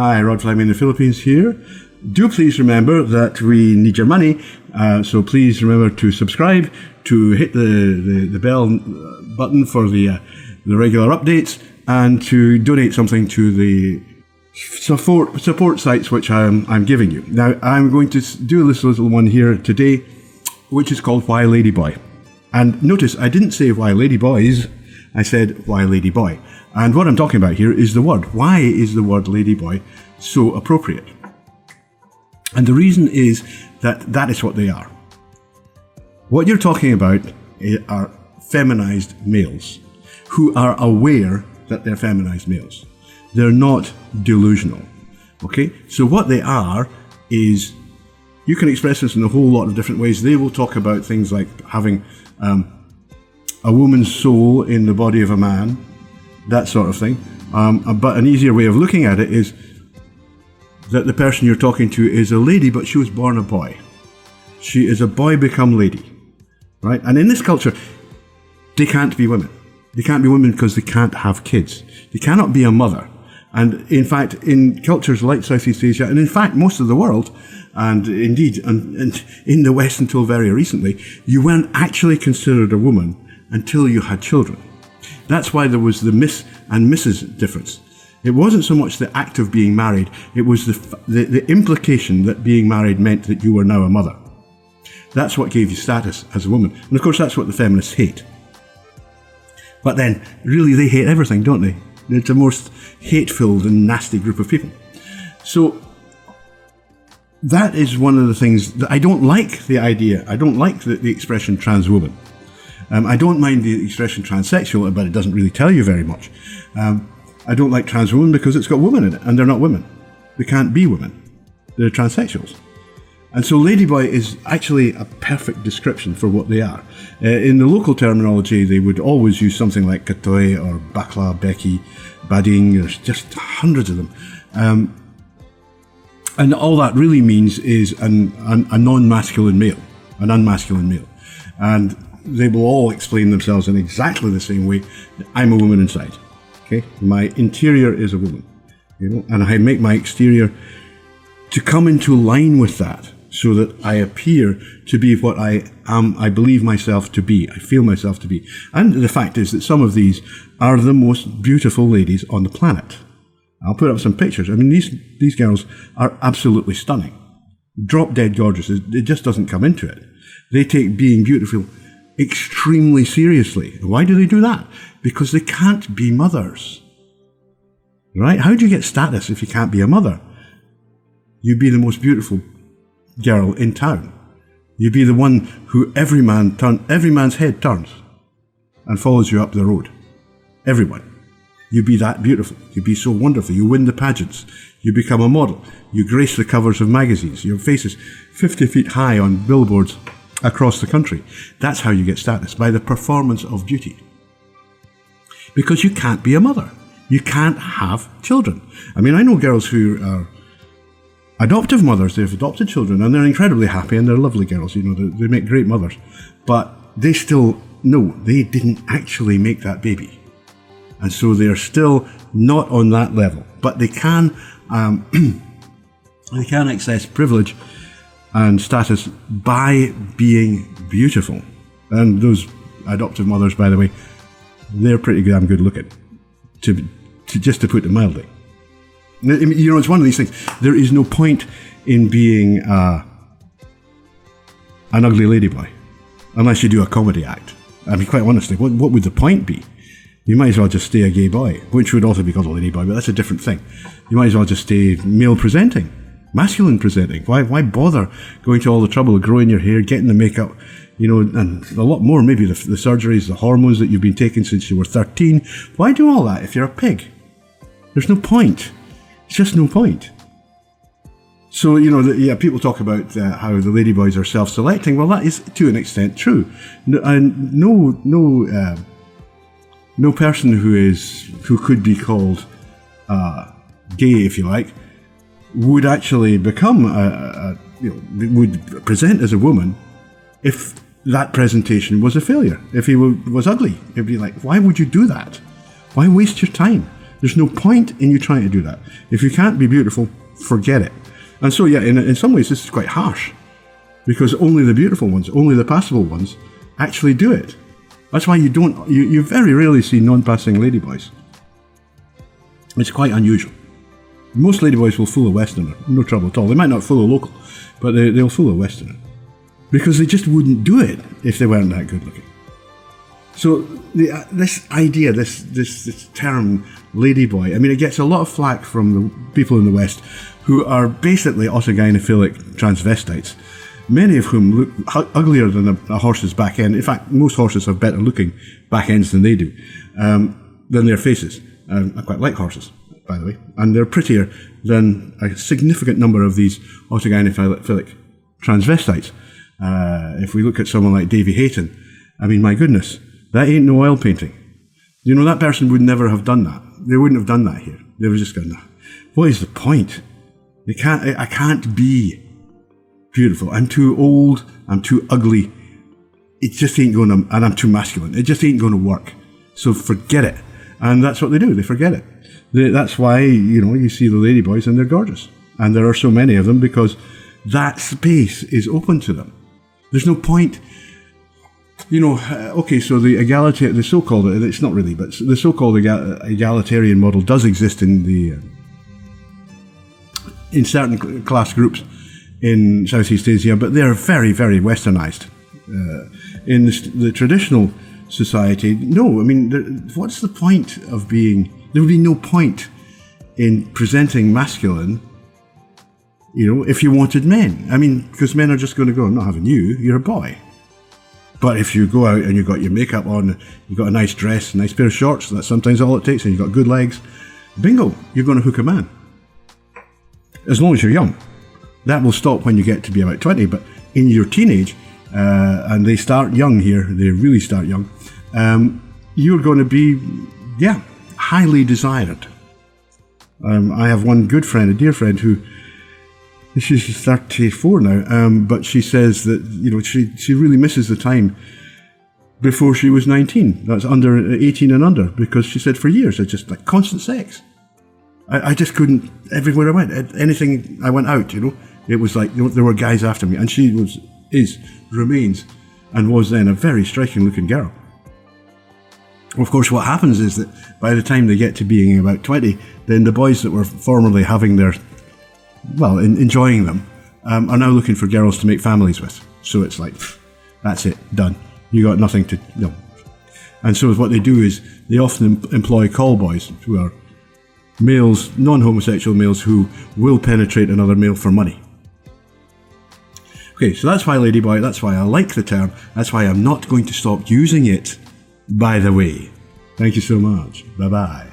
Hi, Rod Fleming in the Philippines here. Do please remember that we need your money, so please remember to subscribe, to hit the bell button for the regular updates, and to donate something to the support sites which I'm giving you. Now, I'm going to do this little one here today, which is called Why Ladyboy. And notice, I didn't say Why Ladyboys, I said Why Ladyboy. And what I'm talking about here is the word. Why is the word ladyboy so appropriate? And the reason is that is what they are. What you're talking about are feminized males who are aware that they're feminized males. They're not delusional. Okay? So what they are is, you can express this in a whole lot of different ways. They will talk about things like having a woman's soul in the body of a man, that sort of thing. But an easier way of looking at it is that the person you're talking to is a lady, but she was born a boy. She is a boy become lady, right? And in this culture, they can't be women. They can't be women because they can't have kids. They cannot be a mother. And in fact, in cultures like Southeast Asia, and in fact most of the world, and indeed and in the West until very recently, you weren't actually considered a woman until you had children. That's why there was the Miss and Mrs. difference. It wasn't so much the act of being married, it was the implication that being married meant that you were now a mother. That's what gave you status as a woman. And of course that's what the feminists hate. But then, really they hate everything, don't they? It's the most hate-filled and nasty group of people. So, that is one of the things that I don't like the idea. I don't like the expression trans woman. I don't mind the expression transsexual, but it doesn't really tell you very much. I don't like trans woman because it's got women in it, and they're not women. They can't be women. They're transsexuals. And so ladyboy is actually a perfect description for what they are. In the local terminology, they would always use something like katoy or bakla, becky, bading. There's just hundreds of them. And all that really means is a non-masculine male, an unmasculine male. And they will all explain themselves in exactly the same way. I'm a woman inside. Okay, my interior is a woman, and I make my exterior to come into line with that, so that I appear to be what I am. I believe myself to be. I feel myself to be. And the fact is that some of these are the most beautiful ladies on the planet. I'll put up some pictures. I mean, these girls are absolutely stunning, drop dead gorgeous. It just doesn't come into it. They take being beautiful extremely seriously. Why do they do that? Because they can't be mothers. Right? How do you get status if you can't be a mother? You'd be the most beautiful girl in town. You'd be the one who every man's head turns and follows you up the road. Everyone. You'd be that beautiful. You'd be so wonderful. You win the pageants. You become a model. You grace the covers of magazines. Your face is 50 feet high on billboards across the country. That's how you get status, by the performance of beauty. Because you can't be a mother. You can't have children. I mean, I know girls who are adoptive mothers. They've adopted children and they're incredibly happy and they're lovely girls. They make great mothers. But they still know they didn't actually make that baby. And so they're still not on that level. But they can access privilege and status by being beautiful. And those adoptive mothers, by the way, they're pretty damn good looking, to put it mildly. It's one of these things. There is no point in being an ugly ladyboy unless you do a comedy act. I mean, quite honestly, what would the point be? You might as well just stay a gay boy, which would also be called a ladyboy, but that's a different thing. You might as well just stay male presenting, masculine presenting. Why bother going to all the trouble of growing your hair, getting the makeup, and a lot more, maybe the surgeries, the hormones that you've been taking since you were 13. Why do all that if you're a pig? There's no point. It's just no point. So, people talk about how the ladyboys are self-selecting. Well, that is to an extent true. No person who could be called gay, if you like, would actually become would present as a woman if that presentation was a failure. If he was ugly, it'd be like, why would you do that? Why waste your time? There's no point in you trying to do that. If you can't be beautiful, forget it. And so, yeah, in some ways, this is quite harsh, because only the beautiful ones, only the passable ones, actually do it. That's why you very rarely see non-passing ladyboys. It's quite unusual. Most ladyboys will fool a Westerner, no trouble at all. They might not fool a local, but they'll fool a Westerner, because they just wouldn't do it if they weren't that good looking. So this idea, this term ladyboy, I mean, it gets a lot of flack from the people in the West who are basically autogynephilic transvestites, many of whom look uglier than a horse's back end. In fact, most horses have better looking back ends than they do, than their faces. I quite like horses, by the way, and they're prettier than a significant number of these autogynephilic transvestites. If we look at someone like Davy Hayton, I mean, my goodness, that ain't no oil painting. You know, that person would never have done that. They wouldn't have done that here. They were just going, what is the point? I can't be beautiful. I'm too old. I'm too ugly. It just ain't going to, and I'm too masculine. It just ain't going to work. So forget it. And that's what they do. They forget it. That's why, you know, you see the ladyboys and they're gorgeous. And there are so many of them because that space is open to them. There's no point. You know, okay, so the so-called, it's not really, but the so-called egalitarian model does exist in certain class groups in Southeast Asia, but they're very, very westernized. In the traditional society, no, I mean, what's the point of being, there would be no point in presenting masculine, you know, if you wanted men. I mean, because men are just going to go, I'm not having you, you're a boy. But if you go out and you've got your makeup on, you've got a nice dress, a nice pair of shorts, that's sometimes all it takes, and you've got good legs, bingo, you're going to hook a man. As long as you're young. That will stop when you get to be about 20, but in your teenage, and they start young here, they really start young, you're going to be, yeah, highly desired. I have one good friend, a dear friend, who, she's 34 now, but she says that, you know, she really misses the time before she was 19. That's under 18 and under, because she said for years, it's just like constant sex. I just couldn't, everywhere I went, anything I went out, you know, it was like, you know, there were guys after me, and she remains, and was then a very striking looking girl. Of course, what happens is that by the time they get to being about 20, then the boys that were formerly having their, well, enjoying them, are now looking for girls to make families with. So it's like, that's it, done. You got nothing to, no. And so what they do is they often employ call boys, who are males, non-homosexual males, who will penetrate another male for money. Okay, so that's why ladyboy, that's why I like the term, that's why I'm not going to stop using it, by the way. Thank you so much. Bye-bye.